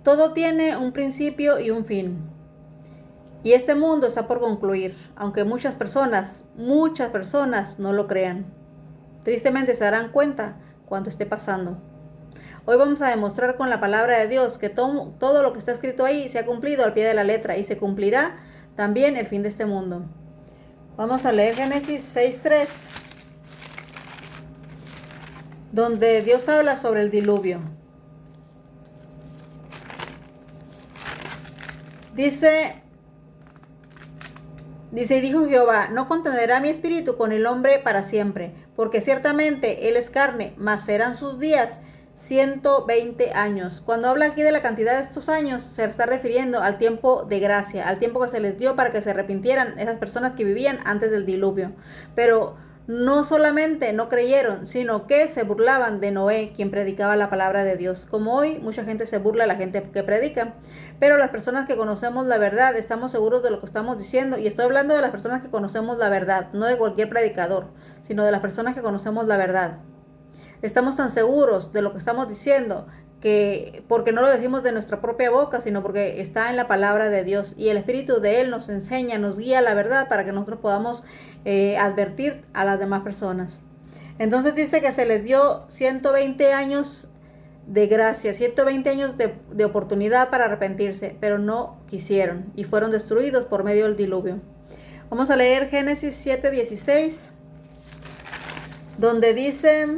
Todo tiene un principio y un fin. Y este mundo está por concluir, aunque muchas personas no lo crean. Tristemente se darán cuenta cuando esté pasando. Hoy vamos a demostrar con la palabra de Dios que todo lo que está escrito ahí se ha cumplido al pie de la letra y se cumplirá también el fin de este mundo. Vamos a leer Génesis 6:3, donde Dios habla sobre el diluvio. Dice, y dijo Jehová, no contenderá mi espíritu con el hombre para siempre, porque ciertamente él es carne, mas serán sus días 120 años. Cuando habla aquí de la cantidad de estos años, se está refiriendo al tiempo de gracia, al tiempo que se les dio para que se arrepintieran esas personas que vivían antes del diluvio. Pero no solamente no creyeron, sino que se burlaban de Noé, quien predicaba la palabra de Dios. Como hoy, mucha gente se burla de la gente que predica. Pero las personas que conocemos la verdad, estamos seguros de lo que estamos diciendo. Y estoy hablando de las personas que conocemos la verdad, no de cualquier predicador, sino de las personas que conocemos la verdad. Estamos tan seguros de lo que estamos diciendo que porque no lo decimos de nuestra propia boca, sino porque está en la palabra de Dios y el Espíritu de Él nos enseña, nos guía la verdad para que nosotros podamos advertir a las demás personas. Entonces dice que se les dio 120 años de gracia, 120 años de oportunidad para arrepentirse, pero no quisieron y fueron destruidos por medio del diluvio. Vamos a leer Génesis 7:16, donde dice: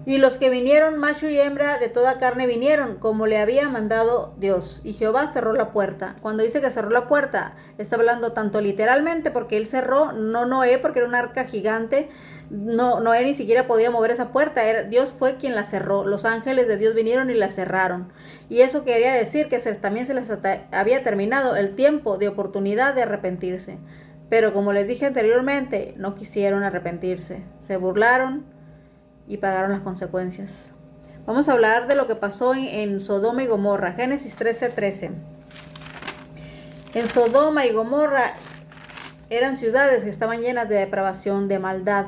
y los que vinieron, macho y hembra de toda carne vinieron, como le había mandado Dios. Y Jehová cerró la puerta. Cuando dice que cerró la puerta, está hablando tanto literalmente, porque él cerró, no Noé, porque era un arca gigante. No, Noé ni siquiera podía mover esa puerta. Dios fue quien la cerró. Los ángeles de Dios vinieron y la cerraron. Y eso quería decir que también se les había terminado el tiempo de oportunidad de arrepentirse. Pero como les dije anteriormente, no quisieron arrepentirse. Se burlaron y pagaron las consecuencias. Vamos a hablar de lo que pasó en Sodoma y Gomorra. Génesis 13:13. En Sodoma y Gomorra eran ciudades que estaban llenas de depravación, de maldad,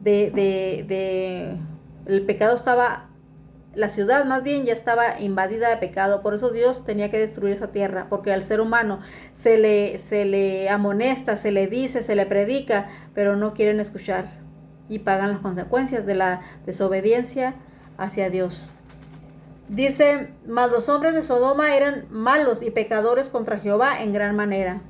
el pecado estaba, la ciudad más bien ya estaba invadida de pecado. Por eso Dios tenía que destruir esa tierra, porque al ser humano se le amonesta, se le dice, se le predica, pero no quieren escuchar y pagan las consecuencias de la desobediencia hacia Dios. Dice: mas los hombres de Sodoma eran malos y pecadores contra Jehová en gran manera.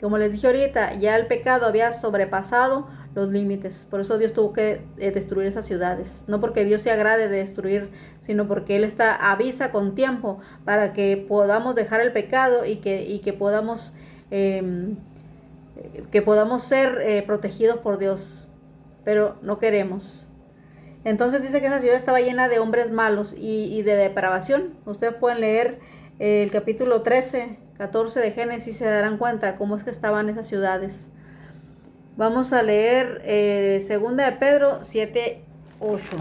Como les dije ahorita, ya el pecado había sobrepasado los límites. Por eso Dios tuvo que destruir esas ciudades. No porque Dios se agrade de destruir, sino porque Él avisa con tiempo para que podamos dejar el pecado y que podamos ser protegidos por Dios. Pero no queremos. Entonces dice que esa ciudad estaba llena de hombres malos y de depravación. Ustedes pueden leer el capítulo 13, 14 de Génesis, se darán cuenta cómo es que estaban esas ciudades. Vamos a leer segunda de Pedro 7:8.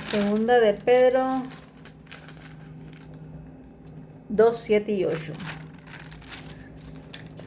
Segunda de Pedro 2, 7 y 8.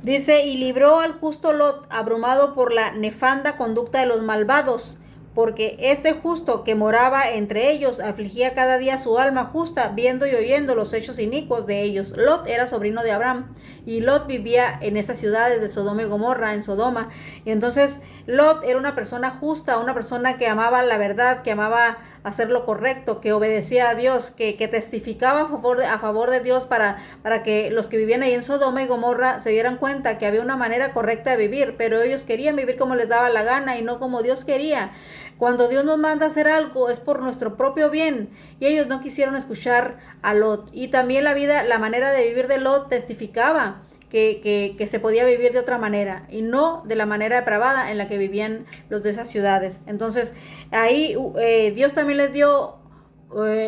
Dice: y libró al justo Lot, abrumado por la nefanda conducta de los malvados, porque este justo que moraba entre ellos afligía cada día su alma justa, viendo y oyendo los hechos inicuos de ellos. Lot era sobrino de Abraham, y Lot vivía en esas ciudades de Sodoma y Gomorra, en Sodoma. Y entonces Lot era una persona justa, una persona que amaba la verdad, que amaba hacer lo correcto, que obedecía a Dios, que testificaba a favor de Dios para que los que vivían ahí en Sodoma y Gomorra se dieran cuenta que había una manera correcta de vivir, pero ellos querían vivir como les daba la gana y no como Dios quería. Cuando Dios nos manda a hacer algo es por nuestro propio bien, y ellos no quisieron escuchar a Lot. Y también la manera de vivir de Lot testificaba que se podía vivir de otra manera y no de la manera depravada en la que vivían los de esas ciudades. Entonces ahí Dios también les dio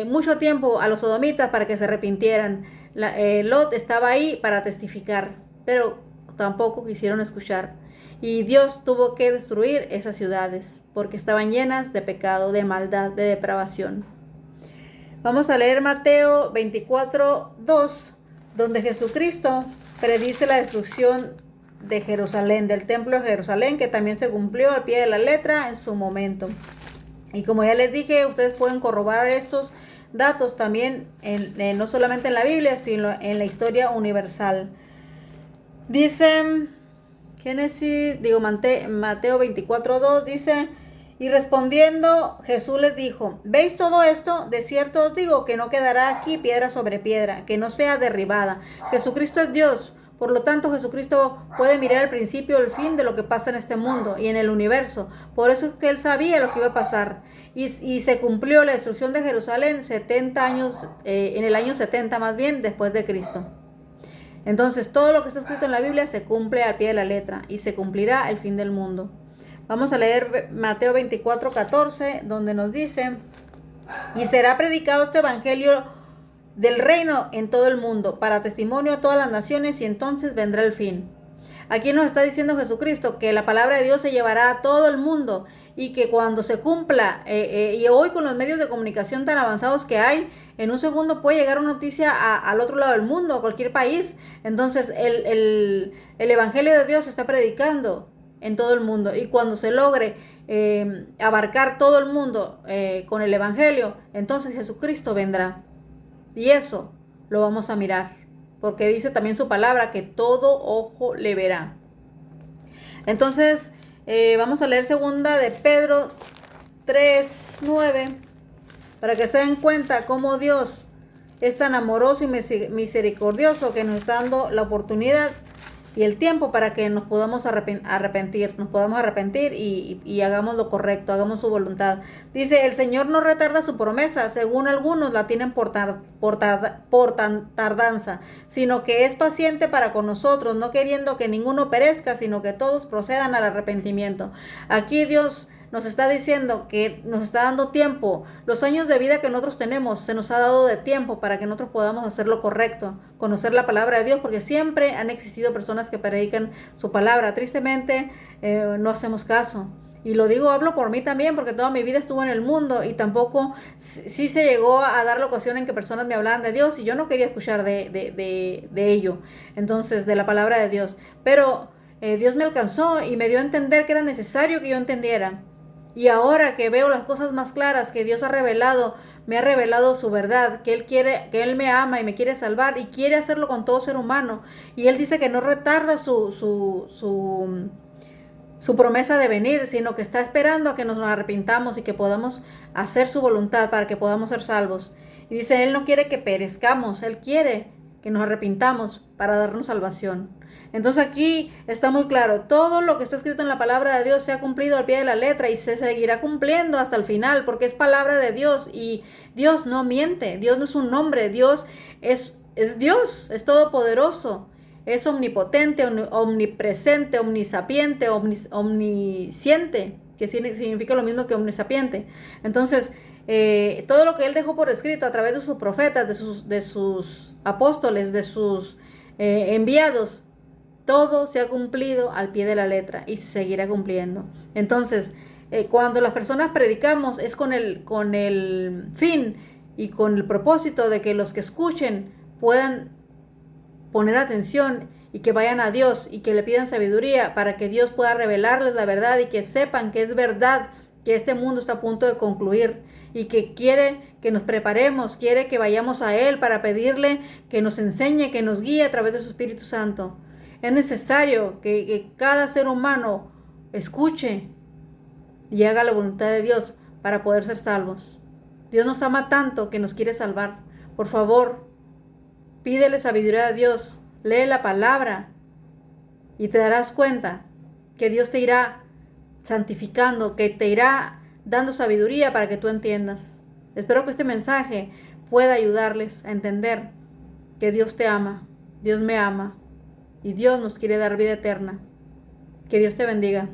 mucho tiempo a los sodomitas para que se arrepintieran. Lot estaba ahí para testificar, pero tampoco quisieron escuchar. Y Dios tuvo que destruir esas ciudades porque estaban llenas de pecado, de maldad, de depravación. Vamos a leer Mateo 24:2, donde Jesucristo predice la destrucción de Jerusalén, del templo de Jerusalén, que también se cumplió al pie de la letra en su momento. Y como ya les dije, ustedes pueden corroborar estos datos también no solamente en la Biblia, sino en la historia universal. Dice Mateo 24:2 dice: y respondiendo Jesús les dijo: ¿veis todo esto? De cierto os digo que no quedará aquí piedra sobre piedra, que no sea derribada. Jesucristo es Dios. Por lo tanto, Jesucristo puede mirar el principio y el fin de lo que pasa en este mundo y en el universo. Por eso es que Él sabía lo que iba a pasar. Y se cumplió la destrucción de Jerusalén 70 años, en el año 70 más bien, después de Cristo. Entonces, todo lo que está escrito en la Biblia se cumple al pie de la letra y se cumplirá el fin del mundo. Vamos a leer Mateo 24:14, donde nos dice: y será predicado este evangelio del reino en todo el mundo, para testimonio a todas las naciones, y entonces vendrá el fin. Aquí nos está diciendo Jesucristo que la palabra de Dios se llevará a todo el mundo y que cuando se cumpla, y hoy con los medios de comunicación tan avanzados que hay, en un segundo puede llegar una noticia al otro lado del mundo, a cualquier país. Entonces el evangelio de Dios se está predicando en todo el mundo, y cuando se logre abarcar todo el mundo con el evangelio, entonces Jesucristo vendrá. Y eso lo vamos a mirar, porque dice también su palabra que todo ojo le verá. Entonces, vamos a leer segunda de Pedro 3:9, para que se den cuenta cómo Dios es tan amoroso y misericordioso, que nos está dando la oportunidad y el tiempo para que nos podamos arrepentir, y hagamos lo correcto, hagamos su voluntad. Dice: el Señor no retarda su promesa, según algunos la tienen por tardanza, sino que es paciente para con nosotros, no queriendo que ninguno perezca, sino que todos procedan al arrepentimiento. Aquí Dios nos está diciendo que nos está dando tiempo. Los años de vida que nosotros tenemos se nos ha dado de tiempo para que nosotros podamos hacer lo correcto, conocer la palabra de Dios, porque siempre han existido personas que predican su palabra. Tristemente no hacemos caso. Y lo digo, hablo por mí también, porque toda mi vida estuve en el mundo y tampoco, sí se llegó a dar la ocasión en que personas me hablaban de Dios y yo no quería escuchar de ello, entonces, de la palabra de Dios. Pero Dios me alcanzó y me dio a entender que era necesario que yo entendiera. Y ahora que veo las cosas más claras, que Dios me ha revelado su verdad, que Él me ama y me quiere salvar y quiere hacerlo con todo ser humano. Y Él dice que no retarda su promesa de venir, sino que está esperando a que nos arrepintamos y que podamos hacer su voluntad para que podamos ser salvos. Y dice: Él no quiere que perezcamos, Él quiere que nos arrepintamos para darnos salvación. Entonces aquí está muy claro, todo lo que está escrito en la palabra de Dios se ha cumplido al pie de la letra y se seguirá cumpliendo hasta el final, porque es palabra de Dios y Dios no miente. Dios no es un nombre, Dios es Dios, es todopoderoso, es omnipotente, omnipresente, omnisapiente, omnisciente, que significa lo mismo que omnisapiente. Entonces, todo lo que Él dejó por escrito a través de sus profetas, de sus apóstoles, de sus enviados, todo se ha cumplido al pie de la letra y se seguirá cumpliendo. Entonces, cuando las personas predicamos es con el fin y con el propósito de que los que escuchen puedan poner atención y que vayan a Dios y que le pidan sabiduría para que Dios pueda revelarles la verdad y que sepan que es verdad, que este mundo está a punto de concluir y que quiere que nos preparemos, quiere que vayamos a Él para pedirle que nos enseñe, que nos guíe a través de su Espíritu Santo. Es necesario que cada ser humano escuche y haga la voluntad de Dios para poder ser salvos. Dios nos ama tanto que nos quiere salvar. Por favor, pídele sabiduría a Dios, lee la palabra y te darás cuenta que Dios te irá santificando, que te irá dando sabiduría para que tú entiendas. Espero que este mensaje pueda ayudarles a entender que Dios te ama, Dios me ama y Dios nos quiere dar vida eterna. Que Dios te bendiga.